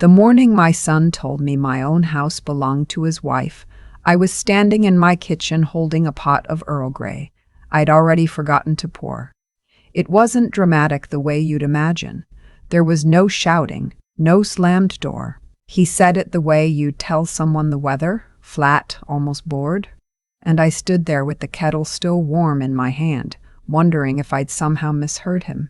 The morning my son told me my own house belonged to his wife, I was standing in my kitchen holding a pot of Earl Grey. I'd already forgotten to pour. It wasn't dramatic the way you'd imagine. There was no shouting, no slammed door. He said it the way you'd tell someone the weather, flat, almost bored. And I stood there with the kettle still warm in my hand, wondering if I'd somehow misheard him.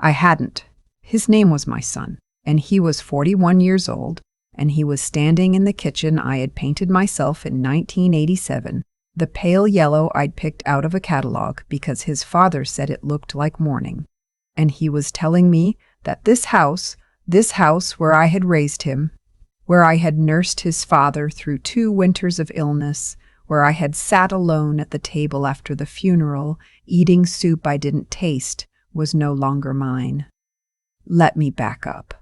I hadn't. His name was my son, and he was 41 years old, and he was standing in the kitchen I had painted myself in 1987, the pale yellow I'd picked out of a catalog because his father said it looked like morning. And he was telling me that this house where I had raised him, where I had nursed his father through 2 winters of illness, where I had sat alone at the table after the funeral, eating soup I didn't taste, was no longer mine. Let me back up.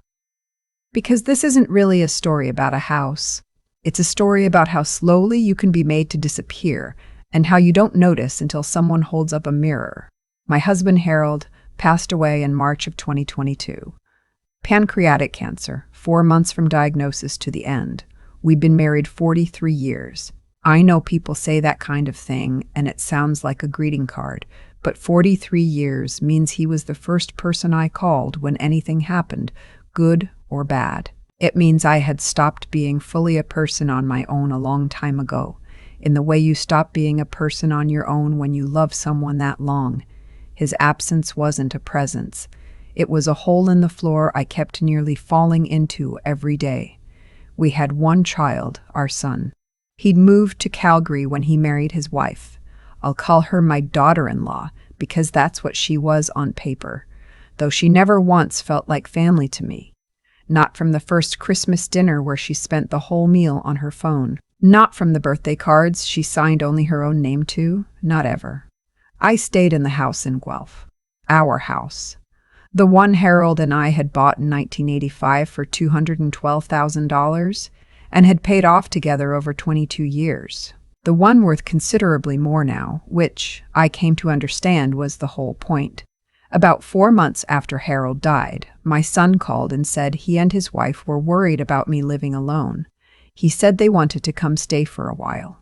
Because this isn't really a story about a house. It's a story about how slowly you can be made to disappear, and how you don't notice until someone holds up a mirror. My husband Harold passed away in March of 2022. Pancreatic cancer, 4 months from diagnosis to the end. We'd been married 43 years. I know people say that kind of thing, and it sounds like a greeting card, but 43 years means he was the first person I called when anything happened, good or bad. It means I had stopped being fully a person on my own a long time ago, in the way you stop being a person on your own when you love someone that long. His absence wasn't a presence. It was a hole in the floor I kept nearly falling into every day. We had 1 child, our son. He'd moved to Calgary when he married his wife. I'll call her my daughter-in-law because that's what she was on paper, though she never once felt like family to me. Not from the first Christmas dinner where she spent the whole meal on her phone. Not from the birthday cards she signed only her own name to. Not ever. I stayed in the house in Guelph. Our house. The one Harold and I had bought in 1985 for $212,000 and had paid off together over 22 years. The one worth considerably more now, which I came to understand was the whole point. About 4 months after Harold died, my son called and said he and his wife were worried about me living alone. He said they wanted to come stay for a while.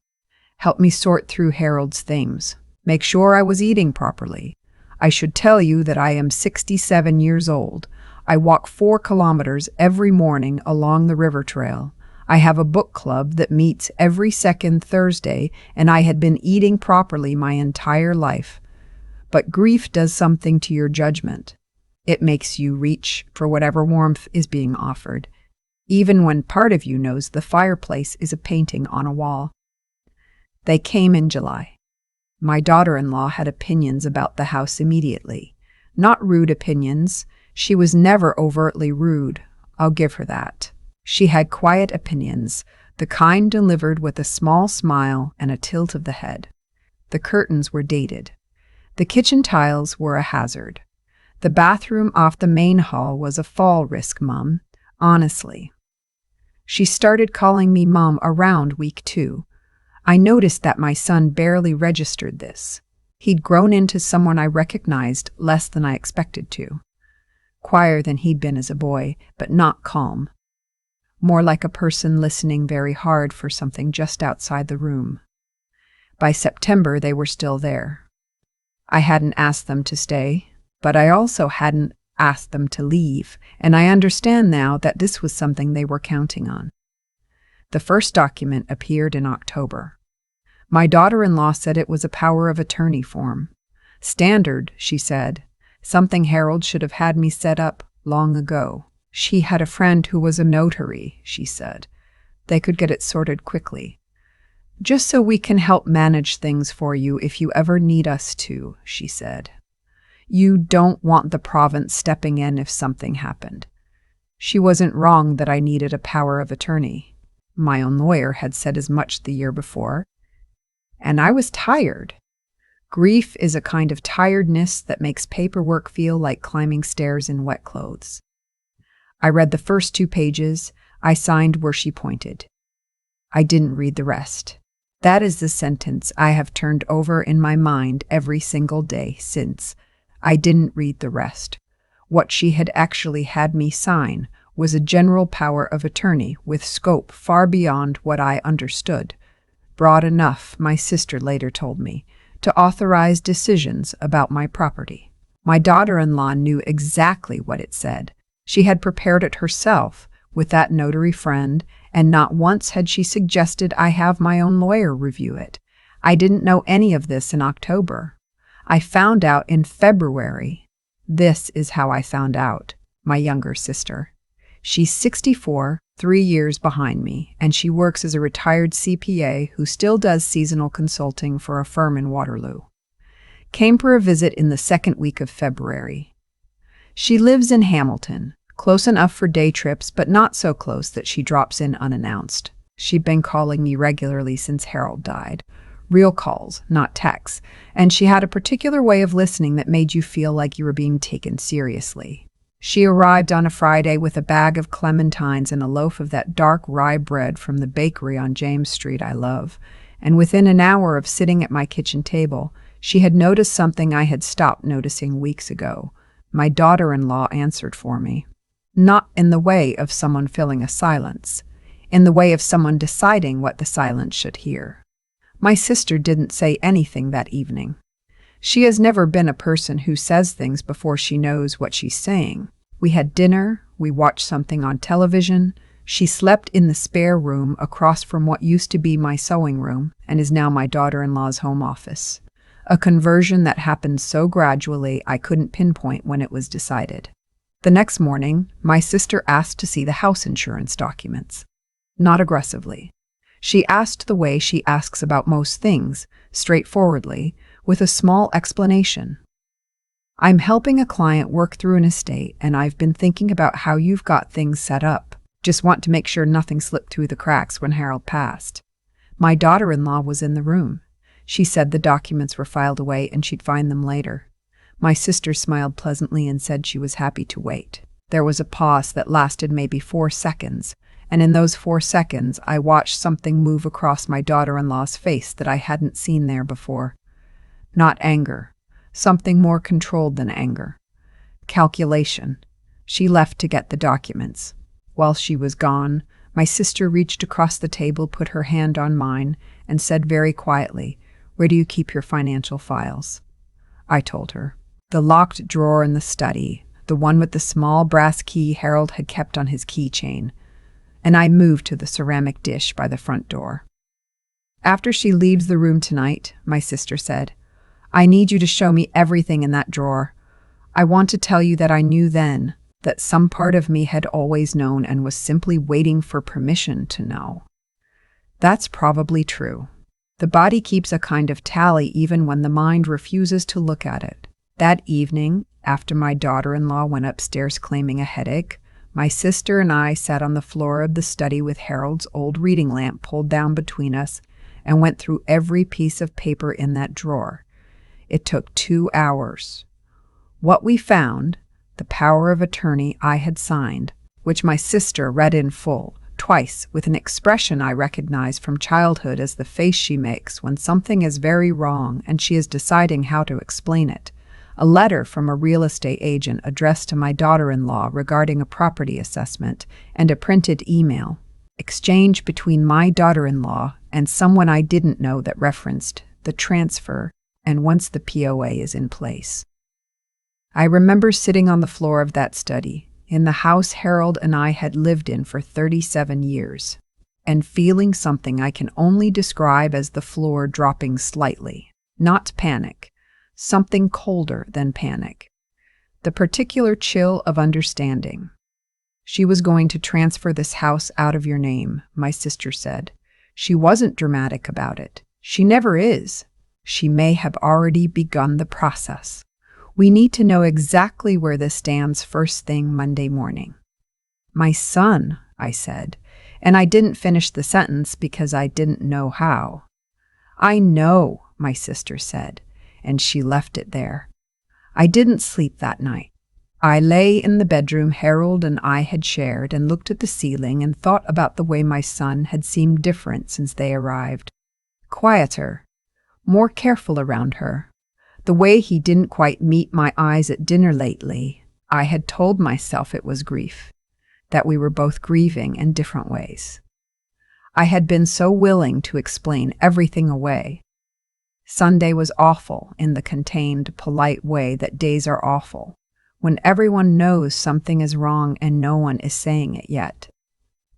Help me sort through Harold's things. Make sure I was eating properly. I should tell you that I am 67 years old. I walk 4 kilometers every morning along the river trail. I have a book club that meets every second Thursday, and I had been eating properly my entire life. But grief does something to your judgment. It makes you reach for whatever warmth is being offered, even when part of you knows the fireplace is a painting on a wall. They came in July. My daughter-in-law had opinions about the house immediately. Not rude opinions. She was never overtly rude. I'll give her that. She had quiet opinions, the kind delivered with a small smile and a tilt of the head. The curtains were dated. The kitchen tiles were a hazard. The bathroom off the main hall was a fall risk, Mum, honestly. She started calling me Mom around week 2. I noticed that my son barely registered this. He'd grown into someone I recognized less than I expected to. Quieter than he'd been as a boy, but not calm. More like a person listening very hard for something just outside the room. By September, they were still there. I hadn't asked them to stay, but I also hadn't asked them to leave, and I understand now that this was something they were counting on. The first document appeared in October. My daughter-in-law said it was a power of attorney form. Standard, she said. Something Harold should have had me set up long ago. She had a friend who was a notary, she said. They could get it sorted quickly. Just so we can help manage things for you if you ever need us to, she said. You don't want the province stepping in if something happened. She wasn't wrong that I needed a power of attorney. My own lawyer had said as much the year before. And I was tired. Grief is a kind of tiredness that makes paperwork feel like climbing stairs in wet clothes. I read the first 2 pages. I signed where she pointed. I didn't read the rest. That is the sentence I have turned over in my mind every single day since. I didn't read the rest. What she had actually had me sign, was a general power of attorney with scope far beyond what I understood. Broad enough, my sister later told me, to authorize decisions about my property. My daughter-in-law knew exactly what it said. She had prepared it herself with that notary friend, and not once had she suggested I have my own lawyer review it. I didn't know any of this in October. I found out in February. This is how I found out. My younger sister. She's 64, 3 years behind me, and she works as a retired CPA who still does seasonal consulting for a firm in Waterloo. Came for a visit in the second week of February. She lives in Hamilton, close enough for day trips, but not so close that she drops in unannounced. She'd been calling me regularly since Harold died. Real calls, not texts, and she had a particular way of listening that made you feel like you were being taken seriously. She arrived on a Friday with a bag of clementines and a loaf of that dark rye bread from the bakery on James Street I love, and within an hour of sitting at my kitchen table, she had noticed something I had stopped noticing weeks ago. My daughter-in-law answered for me. Not in the way of someone filling a silence, in the way of someone deciding what the silence should hear. My sister didn't say anything that evening. She has never been a person who says things before she knows what she's saying. We had dinner, we watched something on television. She slept in the spare room across from what used to be my sewing room and is now my daughter-in-law's home office. A conversion that happened so gradually I couldn't pinpoint when it was decided. The next morning, my sister asked to see the house insurance documents. Not aggressively. She asked the way she asks about most things, straightforwardly, with a small explanation. I'm helping a client work through an estate, and I've been thinking about how you've got things set up. Just want to make sure nothing slipped through the cracks when Harold passed. My daughter-in-law was in the room. She said the documents were filed away and she'd find them later. My sister smiled pleasantly and said she was happy to wait. There was a pause that lasted maybe 4 seconds, and in those 4 seconds I watched something move across my daughter-in-law's face that I hadn't seen there before. Not anger. Something more controlled than anger. Calculation. She left to get the documents. While she was gone, my sister reached across the table, put her hand on mine, and said very quietly, "Where do you keep your financial files?" I told her. The locked drawer in the study, the one with the small brass key Harold had kept on his keychain, and I moved to the ceramic dish by the front door. "After she leaves the room tonight," my sister said, "I need you to show me everything in that drawer. I want to tell you that I knew then, that some part of me had always known and was simply waiting for permission to know." That's probably true. The body keeps a kind of tally even when the mind refuses to look at it. That evening, after my daughter-in-law went upstairs claiming a headache, my sister and I sat on the floor of the study with Harold's old reading lamp pulled down between us and went through every piece of paper in that drawer. It took 2 hours. What we found, the power of attorney I had signed, which my sister read in full, twice, with an expression I recognized from childhood as the face she makes when something is very wrong and she is deciding how to explain it. A letter from a real estate agent addressed to my daughter-in-law regarding a property assessment, and a printed email, exchange between my daughter-in-law and someone I didn't know that referenced the transfer, and once the POA is in place. I remember sitting on the floor of that study, in the house Harold and I had lived in for 37 years, and feeling something I can only describe as the floor dropping slightly, not panic, something colder than panic. The particular chill of understanding. "She was going to transfer this house out of your name," my sister said. She wasn't dramatic about it. She never is. She may have already begun the process. We need to know exactly where this stands first thing Monday morning. "My son," I said, and I didn't finish the sentence because I didn't know how. "I know," my sister said, and she left it there. I didn't sleep that night. I lay in the bedroom Harold and I had shared and looked at the ceiling and thought about the way my son had seemed different since they arrived. Quieter, more careful around her. The way he didn't quite meet my eyes at dinner lately. I had told myself it was grief. that we were both grieving in different ways. I had been so willing to explain everything away. Sunday was awful in the contained, polite way that days are awful, when everyone knows something is wrong and no one is saying it yet.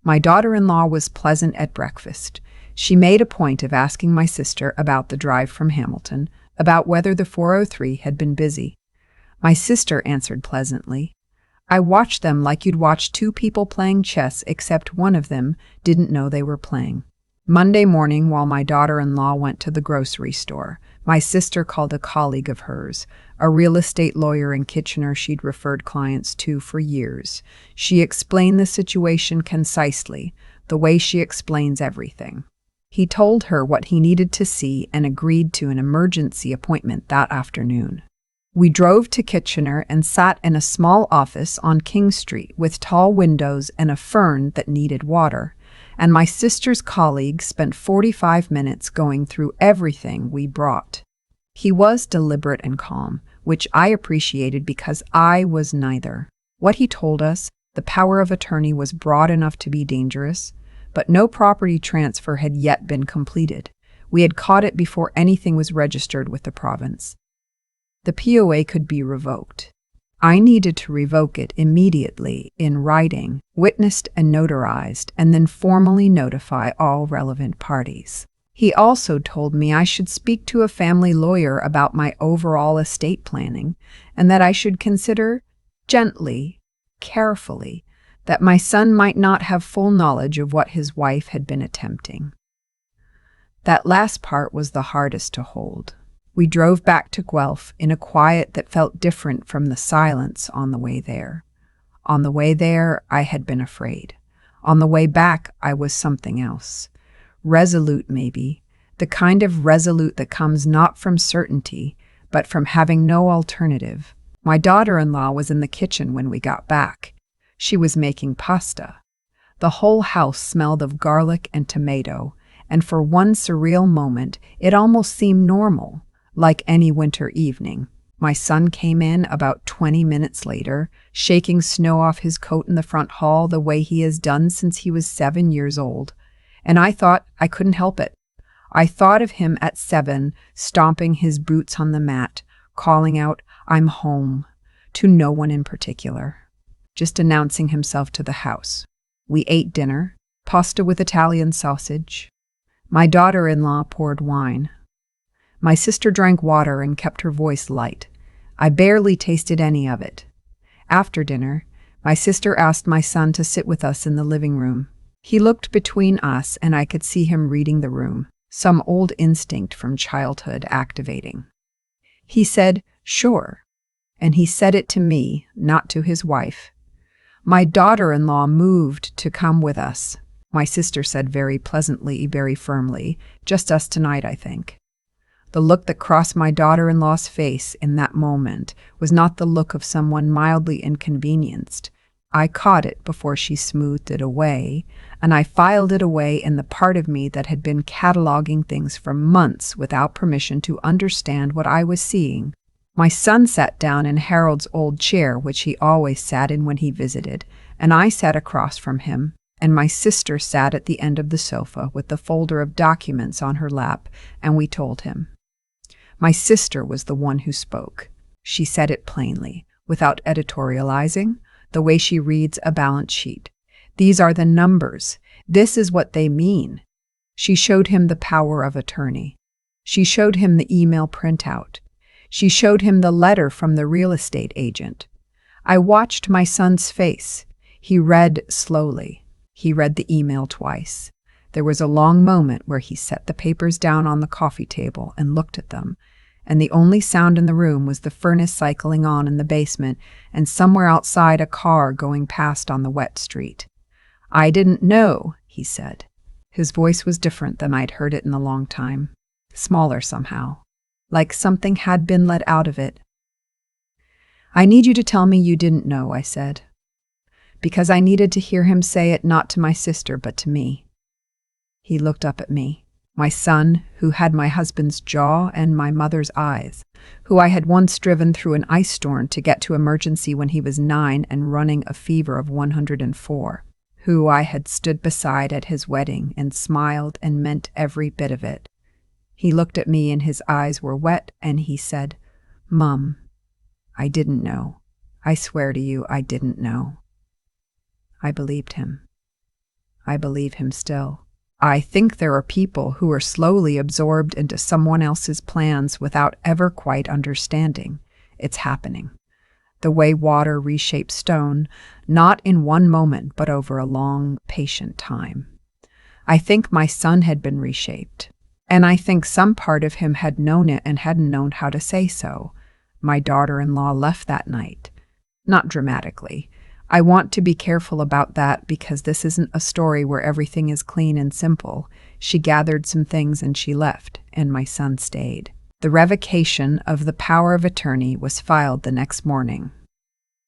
My daughter-in-law was pleasant at breakfast. She made a point of asking my sister about the drive from Hamilton, about whether the 403 had been busy. My sister answered pleasantly, "I watched them like you'd watch two people playing chess, except one of them didn't know they were playing." Monday morning, while my daughter-in-law went to the grocery store, my sister called a colleague of hers, a real estate lawyer in Kitchener she'd referred clients to for years. She explained the situation concisely, the way she explains everything. He told her what he needed to see and agreed to an emergency appointment that afternoon. We drove to Kitchener and sat in a small office on King Street with tall windows and a fern that needed water, and my sister's colleague spent 45 minutes going through everything we brought. He was deliberate and calm, which I appreciated because I was neither. What he told us, the power of attorney was broad enough to be dangerous, but no property transfer had yet been completed. We had caught it before anything was registered with the province. The POA could be revoked. I needed to revoke it immediately in writing, witnessed and notarized, and then formally notify all relevant parties. He also told me I should speak to a family lawyer about my overall estate planning, and that I should consider gently, carefully, that my son might not have full knowledge of what his wife had been attempting. That last part was the hardest to hold. We drove back to Guelph in a quiet that felt different from the silence on the way there. On the way there, I had been afraid. On the way back, I was something else. Resolute, maybe, the kind of resolute that comes not from certainty, but from having no alternative. My daughter-in-law was in the kitchen when we got back. She was making pasta. The whole house smelled of garlic and tomato, and for one surreal moment, it almost seemed normal. Like any winter evening. My son came in about 20 minutes later, shaking snow off his coat in the front hall the way he has done since he was 7 years old. And I thought I couldn't help it. I thought of him at 7, stomping his boots on the mat, calling out, "I'm home," to no one in particular, just announcing himself to the house. We ate dinner, pasta with Italian sausage. My daughter-in-law poured wine. My sister drank water and kept her voice light. I barely tasted any of it. After dinner, my sister asked my son to sit with us in the living room. He looked between us and I could see him reading the room, some old instinct from childhood activating. He said, "Sure," and he said it to me, not to his wife. My daughter-in-law moved to come with us. My sister said very pleasantly, very firmly, "Just us tonight, I think." The look that crossed my daughter-in-law's face in that moment was not the look of someone mildly inconvenienced. I caught it before she smoothed it away, and I filed it away in the part of me that had been cataloging things for months without permission to understand what I was seeing. My son sat down in Harold's old chair, which he always sat in when he visited, and I sat across from him, and my sister sat at the end of the sofa with the folder of documents on her lap, and we told him. My sister was the one who spoke. She said it plainly, without editorializing, the way she reads a balance sheet. These are the numbers. This is what they mean. She showed him the power of attorney. She showed him the email printout. She showed him the letter from the real estate agent. I watched my son's face. He read slowly. He read the email twice. There was a long moment where he set the papers down on the coffee table and looked at them, and the only sound in the room was the furnace cycling on in the basement and somewhere outside a car going past on the wet street. "I didn't know," he said. His voice was different than I'd heard it in a long time, smaller somehow, like something had been let out of it. "I need you to tell me you didn't know," I said, because I needed to hear him say it not to my sister but to me. He looked up at me. My son, who had my husband's jaw and my mother's eyes, who I had once driven through an ice storm to get to emergency when he was 9 and running a fever of 104, who I had stood beside at his wedding and smiled and meant every bit of it. He looked at me and his eyes were wet and he said, "Mum, I didn't know. I swear to you, I didn't know." I believed him. I believe him still. I think there are people who are slowly absorbed into someone else's plans without ever quite understanding. It's happening. The way water reshapes stone, not in one moment, but over a long, patient time. I think my son had been reshaped, and I think some part of him had known it and hadn't known how to say so. My daughter-in-law left that night. Not dramatically. I want to be careful about that because this isn't a story where everything is clean and simple. She gathered some things and she left, and my son stayed. The revocation of the power of attorney was filed the next morning.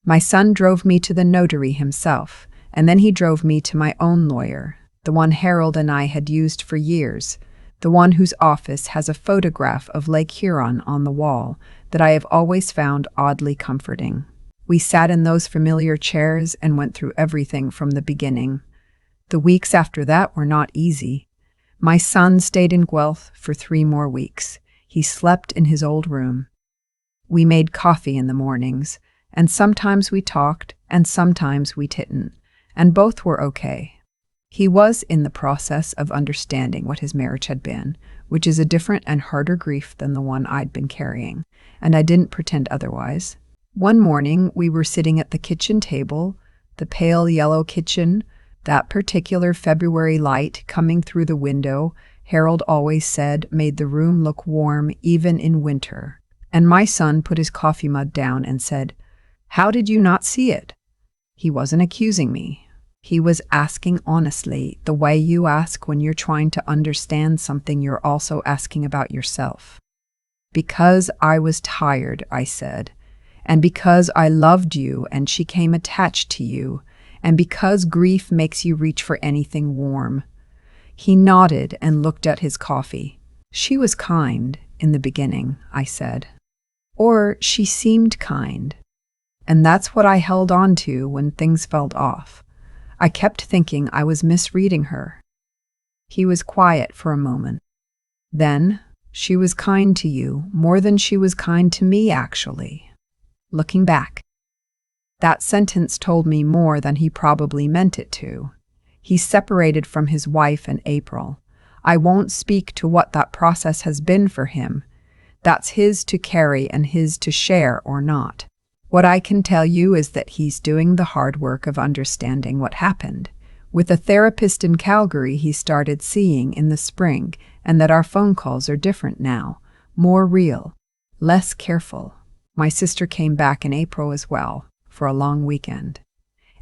My son drove me to the notary himself, and then he drove me to my own lawyer, the one Harold and I had used for years, the one whose office has a photograph of Lake Huron on the wall that I have always found oddly comforting. We sat in those familiar chairs and went through everything from the beginning. The weeks after that were not easy. My son stayed in Guelph for 3 more weeks. He slept in his old room. We made coffee in the mornings, and sometimes we talked, and sometimes we didn't, and both were okay. He was in the process of understanding what his marriage had been, which is a different and harder grief than the one I'd been carrying, and I didn't pretend otherwise. One morning, we were sitting at the kitchen table, the pale yellow kitchen, that particular February light coming through the window, Harold always said, made the room look warm even in winter. And my son put his coffee mug down and said, "How did you not see it?" He wasn't accusing me. He was asking honestly, the way you ask when you're trying to understand something you're also asking about yourself. "Because I was tired," I said. "And because I loved you and she came attached to you, and because grief makes you reach for anything warm." He nodded and looked at his coffee. "She was kind in the beginning," I said. "Or she seemed kind." And that's what I held on to when things felt off. I kept thinking I was misreading her. He was quiet for a moment. "Then, she was kind to you, more than she was kind to me, actually." Looking back, that sentence told me more than he probably meant it to. He separated from his wife in April. I won't speak to what that process has been for him. That's his to carry and his to share or not. What I can tell you is that he's doing the hard work of understanding what happened. With a therapist in Calgary he started seeing in the spring, and that our phone calls are different now, more real, less careful. My sister came back in April as well, for a long weekend.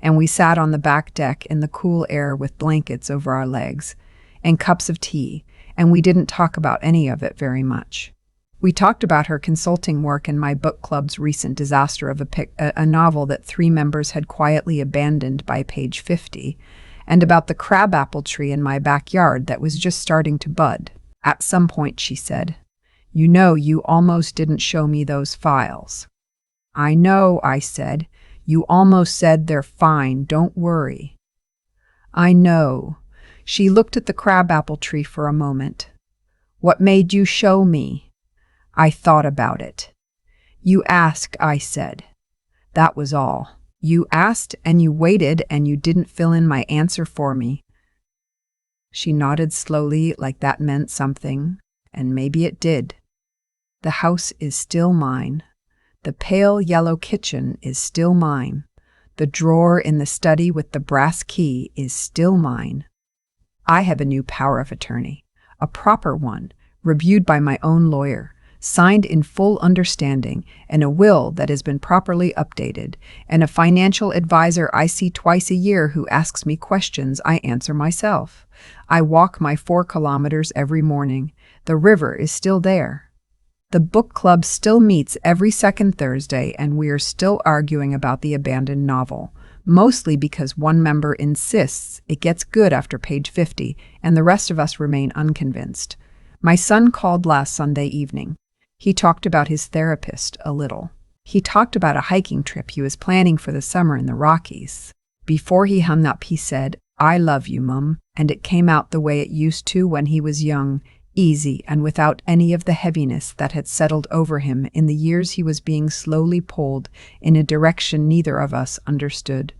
And we sat on the back deck in the cool air with blankets over our legs and cups of tea, and we didn't talk about any of it very much. We talked about her consulting work and my book club's recent disaster of a novel that 3 members had quietly abandoned by page 50, and about the crabapple tree in my backyard that was just starting to bud. At some point, she said, "You know, you almost didn't show me those files." "I know," I said. "You almost said they're fine, don't worry." "I know." She looked at the crabapple tree for a moment. "What made you show me?" I thought about it. "You asked," I said. "That was all. You asked and you waited and you didn't fill in my answer for me." She nodded slowly like that meant something, and maybe it did. "The house is still mine. The pale yellow kitchen is still mine. The drawer in the study with the brass key is still mine. I have a new power of attorney, a proper one, reviewed by my own lawyer, signed in full understanding, and a will that has been properly updated, and a financial advisor I see twice a year who asks me questions I answer myself. I walk my 4 kilometers every morning. The river is still there. The book club still meets every second Thursday, and we are still arguing about the abandoned novel. mostly because one member insists it gets good after page 50, and the rest of us remain unconvinced. My son called last Sunday evening. He talked about his therapist a little. He talked about a hiking trip he was planning for the summer in the Rockies. Before he hung up, he said, "I love you, Mum," and it came out the way it used to when he was young, easy and without any of the heaviness that had settled over him in the years he was being slowly pulled in a direction neither of us understood.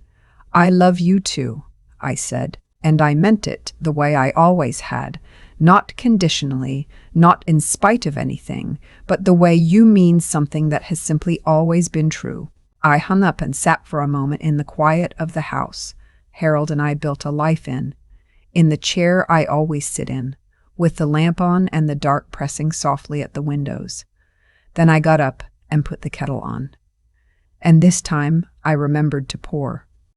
"I love you too," I said, and I meant it the way I always had, not conditionally, not in spite of anything, but the way you mean something that has simply always been true. I hung up and sat for a moment in the quiet of the house Harold and I built a life in the chair I always sit in, with the lamp on and the dark pressing softly at the windows. Then I got up and put the kettle on. And this time I remembered to pour.